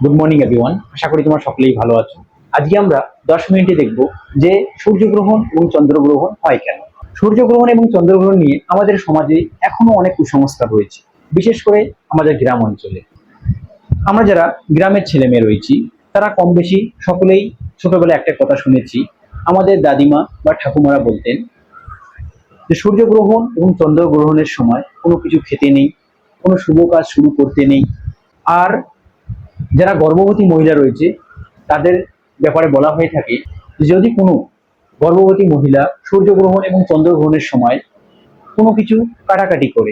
Good morning everyone, আশা করি তোমরা সকলেই ভালো আছো। আজকে আমরা 10 মিনিটে দেখব যে সূর্যগ্রহণ এবং চন্দ্রগ্রহণ হয় কেন। সূর্যগ্রহণ এবং চন্দ্রগ্রহণ নিয়ে আমাদের সমাজে এখনো অনেক কুসংস্কার রয়েছে, বিশেষ করে আমাদের গ্রাম অঞ্চলে। আমরা যারা গ্রামের ছেলে মেয়ে রয়েছি তারা কম বেশি সকলেই ছোটবেলায় একটা কথা শুনেছি। আমাদের দাদিমা বা ঠাকুমারা বলতেন যে সূর্যগ্রহণ এবং চন্দ্রগ্রহণের সময় কোনো কিছু খেতে নেই, কোনো শুভ কাজ শুরু করতে নেই। আর যারা গর্ভবতী মহিলা রয়েছে তাদের ব্যাপারে বলা হয়ে থাকে যে যদি কোনো গর্ভবতী মহিলা সূর্যগ্রহণ এবং চন্দ্রগ্রহণের সময় কোনো কিছু কাটাকাটি করে,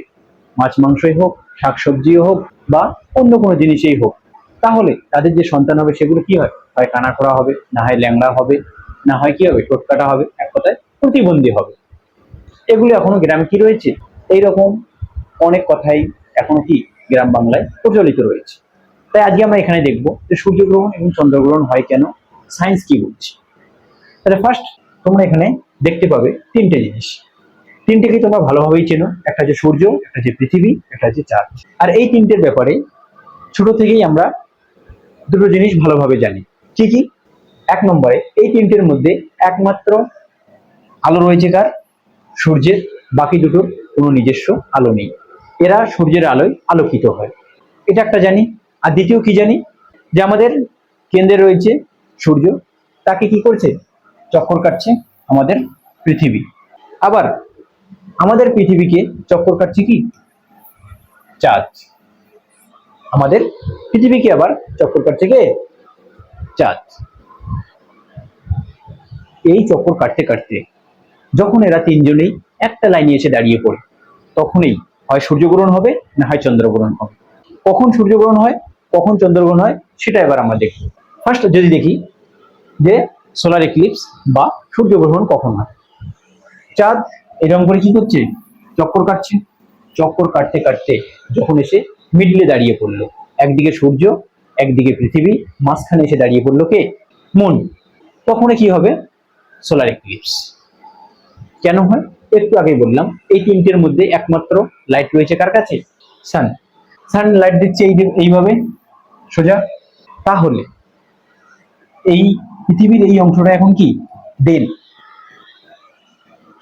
মাছ মাংসই হোক, শাকসবজিও হোক বা অন্য কোনো জিনিসই হোক, তাহলে তাদের যে সন্তান হবে সেগুলো কি হয়, হয় কানা করা হবে, না হয় ল্যাংড়া হবে, না হয় কি হবে, ঠোঁট কাটা হবে, এক কথায় প্রতিবন্ধী হবে। এগুলো এখনো গ্রামে কি রয়েছে, এইরকম অনেক কথাই এখনো কি গ্রাম বাংলায় প্রচলিত রয়েছে। তাই আজকে আমরা এখানে দেখব যে সূর্যগ্রহণ এবং চন্দ্রগ্রহণ হয় কেন, সায়েন্স কি বলছে। তাহলে ফার্স্ট তোমরা এখানে দেখতে পাবে তিনটে জিনিস। তিনটেকে তোমরা ভালোভাবেই চেনো, একটা হচ্ছে সূর্য, একটা হচ্ছে পৃথিবী, একটা হচ্ছে চাঁদ। আর এই তিনটের ব্যাপারে ছোট থেকেই আমরা দুটো জিনিস ভালোভাবে জানি। কি কি? এক নম্বরে এই তিনটের মধ্যে একমাত্র আলো রয়েছে কার? সূর্যের। বাকি দুটোর কোনো নিজস্ব আলো নেই, এরা সূর্যের আলোয় আলোকিত হয়, এটা একটা জানি। আর দ্বিতীয় কি জানি, যে আমাদের কেন্দ্রে রয়েছে সূর্য, তাকে কি করছে, চক্কর কাটছে আমাদের পৃথিবী। আবার আমাদের পৃথিবীকে চক্কর কাটছে কি, চাঁদ। আমাদের পৃথিবীকে আবার চক্কর কাটছে কে, চাঁদ। এই চক্কর কাটতে কাটতে যখন এরা তিনজনেই একটা লাইনে এসে দাঁড়িয়ে পড়ে, তখনই হয় সূর্যগ্রহণ হবে, না হয় চন্দ্রগ্রহণ হবে। কখন সূর্যগ্রহণ হয়, কখন চন্দ্রগ্রহণ হয়, সেটা এবার আমরা দেখব। ফার্স্ট যদি দেখি যে সোলার এক্লিপস বা সূর্যগ্রহণ কখন হয়। চাঁদ এরকম করে কি করছে, চক্কর কাটছে। চক্কর কাটতে কাটতে যখন এসে মিডলে দাঁড়িয়ে পড়লো, একদিকে সূর্য, একদিকে পৃথিবী, মাঝখানে এসে দাঁড়িয়ে পড়লো কে, মুন। তখনই কি হবে, সোলার এক্লিপস। কেন হয়, একটু আগে বললাম, এই তিনটের মধ্যে একমাত্র লাইট রয়েছে কার কাছে, সান। সান লাইট দিচ্ছে এইভাবে সোজা। তাহলে এই পৃথিবীর এই অংশটা এখন কি, ডেল।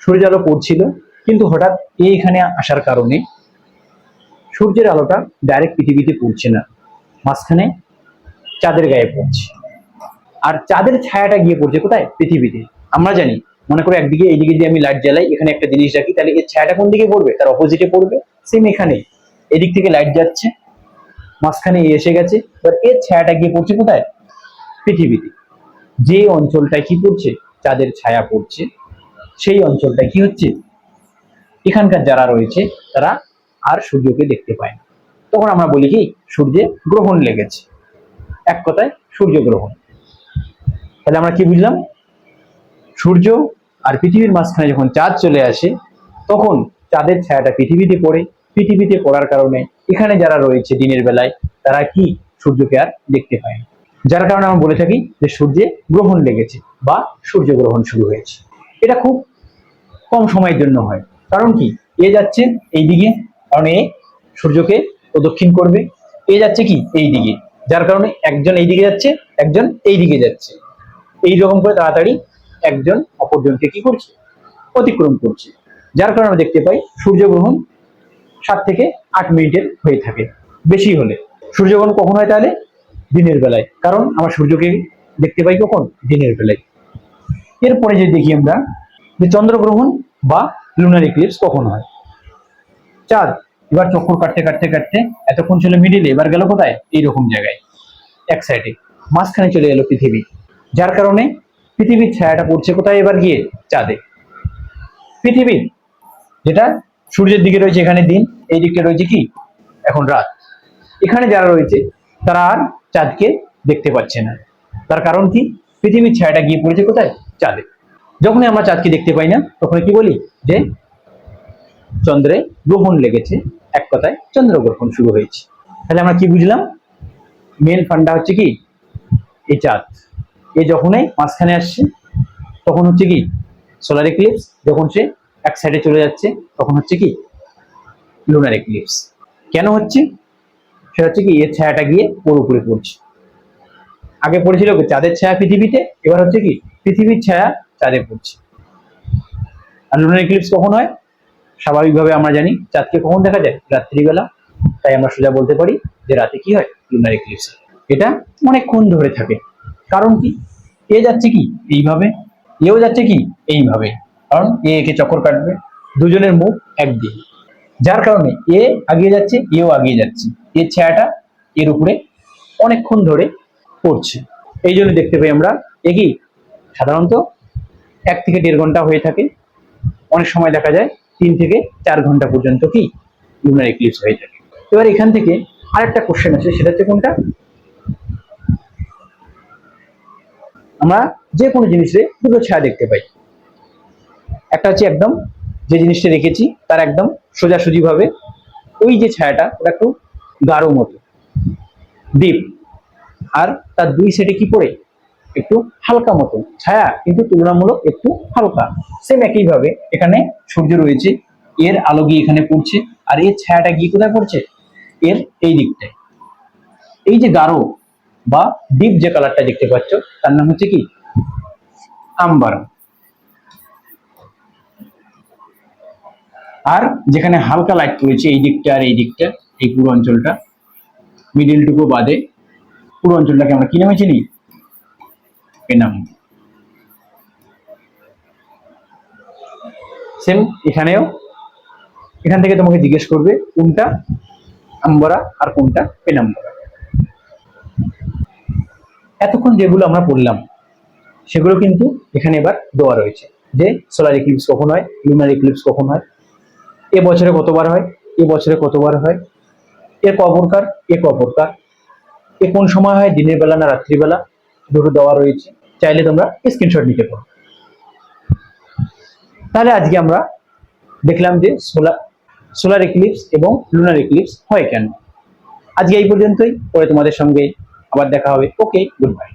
সূর্যের আলো পড়ছিল, কিন্তু হঠাৎ এইখানে আসার কারণে সূর্যের আলোটা ডাইরেক্ট পৃথিবীতে পড়ছে না, মাঝখানে চাঁদের গায়ে পড়ছে। আর চাঁদের ছায়াটা গিয়ে পড়ছে কোথায়, পৃথিবীতে। আমরা জানি, মনে করো একদিকে এইদিকে দিয়ে আমি লাইট জ্বালাই, এখানে একটা জিনিস রাখি, তাহলে এর ছায়াটা কোন দিকে পড়বে, তার অপোজিটে পড়বে। সেম এখানে এদিক থেকে লাইট যাচ্ছে, মাঝখানে এসে গেছে, এবার এর ছায়াটা গিয়ে পড়ছে কোথায়, পৃথিবীতে। যে অঞ্চলটায় কি পড়ছে, চাঁদের ছায়া পড়ছে, সেই অঞ্চলটা কি হচ্ছে, এখানকার যারা রয়েছে তারা আর সূর্যকে দেখতে পায় না। তখন আমরা বলি কি, সূর্যে গ্রহণ লেগেছে, এক কথায় সূর্যগ্রহণ। তাহলে আমরা কি বুঝলাম, সূর্য আর পৃথিবীর মাঝখানে যখন চাঁদ চলে আসে, তখন চাঁদের ছায়াটা পৃথিবীতে পড়ে। পৃথিবীতে পড়ার কারণে এখানে যারা রয়েছে দিনের বেলায় তারা কি, সূর্যকে আর দেখতে পায় না। যার কারণে আমরা বলে থাকি যে সূর্যে গ্রহণ লেগেছে বা সূর্যগ্রহণ শুরু হয়েছে। এটা খুব কম সময়ের জন্য হয়। কারণ কি, এ যাচ্ছে এই দিকে, কারণ এ সূর্যকে প্রদক্ষিণ করবে। এ যাচ্ছে কি এই দিকে, যার কারণে একজন এই দিকে যাচ্ছে, একজন এই দিকে যাচ্ছে। এইরকম করে তাড়াতাড়ি একজন অপরজনকে কি করছে, অতিক্রম করছে। যার কারণে আমরা দেখতে পাই সূর্যগ্রহণ 7 থেকে 8 মিনিটের হয়ে থাকে, বেশি হলে। সূর্যগ্রহণ কখন হয় তাহলে, দিনের বেলায়, কারণ আমরা সূর্যকে দেখতে পাই কখন, দিনের বেলায়। এরপরে যদি দেখি আমরা যে চন্দ্রগ্রহণ বা লুনার ইক্লিপস কখন হয়। চাঁদ এবার চক্কর কাটতে কাটতে কাটতে এতক্ষণ ছিল মিডিলে, এবার গেল কোথায়, এইরকম জায়গায় এক সাইডে, মাঝখানে চলে গেল পৃথিবী। যার কারণে পৃথিবীর ছায়াটা পড়ছে কোথায়, এবার গিয়ে চাঁদে। পৃথিবীর যেটা সূর্যের দিকে রয়েছে এখানে দিন, এই দিকটা রয়েছে কি এখন রাত। এখানে যারা রয়েছে তারা আর চাঁদকে দেখতে পাচ্ছে না। তার কারণ কি, পৃথিবীর ছায়াটা গিয়ে পড়েছে কোথায়, চাঁদে। যখনই আমরা চাঁদকে দেখতে পাই না, তখন কি বলি যে চন্দ্রে গ্রহণ লেগেছে, এক কথায় চন্দ্রগ্রহণ শুরু হয়েছে। তাহলে আমরা কি বুঝলাম, মেন ফান্ডা হচ্ছে কি, এই চাঁদ। এ যখনই মাঝখানে আসছে তখন হচ্ছে কি সোলার এক্লিপস, যখন সে এক সাইডে চলে যাচ্ছে তখন হচ্ছে কি লুনার এক্লিপস। কেন হচ্ছে, সেটা হচ্ছে কি এর ছায়াটা গিয়ে ওর উপরে পড়ছে। আগে পড়েছিল কি চাঁদের ছায়া পৃথিবীতে, এবার হচ্ছে কি পৃথিবীর ছায়া চাঁদে পড়ছে। আর লুনার ইক্লিপস কখন হয়? স্বাভাবিকভাবে আমরা জানি চাঁদকে কখন দেখা যায়? রাত্রিবেলা। তাই আমরা সোজা বলতে পারি যে রাতে কি হয়? Lunar eclipse. এটা অনেকক্ষণ ধরে থাকে। কারণ কি? এ যাচ্ছে কি এইভাবে, এও যাচ্ছে কি এইভাবে, কারণ এ একে চক্কর কাটবে, দুজনের মুখ একদিকে, যার কারণে এ আগিয়ে যাচ্ছে, এও আগিয়ে যাচ্ছে, এর ছায়াটা এর উপরে অনেকক্ষণ ধরে পড়ছে। এই জন্য দেখতে পাই আমরা এ কি সাধারণত 1 থেকে 1.5 ঘন্টা হয়ে থাকে, অনেক সময় দেখা যায় 3 থেকে 4 ঘন্টা পর্যন্ত কি লুনার ইক্লিপস হয়ে থাকে। এবার এখান থেকে আরেকটা কোশ্চেন আছে, সেটা হচ্ছে কোনটা? আমরা যে কোনো জিনিসে দুটো ছায়া দেখতে পাই। একটা হচ্ছে একদম যে জিনিসটা রেখেছি তার একদম সোজাসুজি ভাবে ওই যে ছায়াটা ওটা একটু গাঢ় মতো ডিপ, আর তার দুই সাইডে কি পড়ে একটু হালকা মতো ছায়া, কিন্তু তুলনামূলক একটু হালকা। সেম একই ভাবে এখানে সূর্য রয়েছে, এর আলো গিয়ে এখানে পড়ছে, আর এর ছায়াটা গিয়ে কোথায় পড়ছে? এর এই দিকটায়। এই যে গাঢ় বা ডিপ যে কালারটা দেখতে পাচ্ছ তার নাম হচ্ছে কি আম্বার। আর যেখানে হালকা লাইট পড়েছে এই দিকটা আর এই দিকটা, এই পুরো অঞ্চলটা, মিডিল টুকু বাদে পুরো অঞ্চলটাকে আমরা কি নামে চিনি? পেনাম। সেম এখানেও, এখান থেকে তোমাকে জিজ্ঞেস করবে কোনটা আম্বরা আর কোনটা পেনাম্বরা। এতক্ষণ যেগুলো আমরা পড়লাম সেগুলো কিন্তু এখানে এবার দেওয়া রয়েছে, যে সোলার ইক্লিপস কখন হয়, লুনার ইক্লিপস কখন হয়, এ বছরে কতবার হয়, এ বছরে কতবার হয়, এর ক প্রকার, এ ক প্রকার, এ কোন সময় হয়, দিনের বেলা না রাত্রিবেলা, দুটো দেওয়া রয়েছে। চাইলে তোমরা স্ক্রিনশট নিতে পারো। তাহলে আজকে আমরা দেখলাম যে সোলার ইক্লিপস এবং লুনার ইক্লিপস হয় কেন। আজকে এই পর্যন্তই, পরে তোমাদের সঙ্গে আবার দেখা হবে। ওকে, গুড বাই।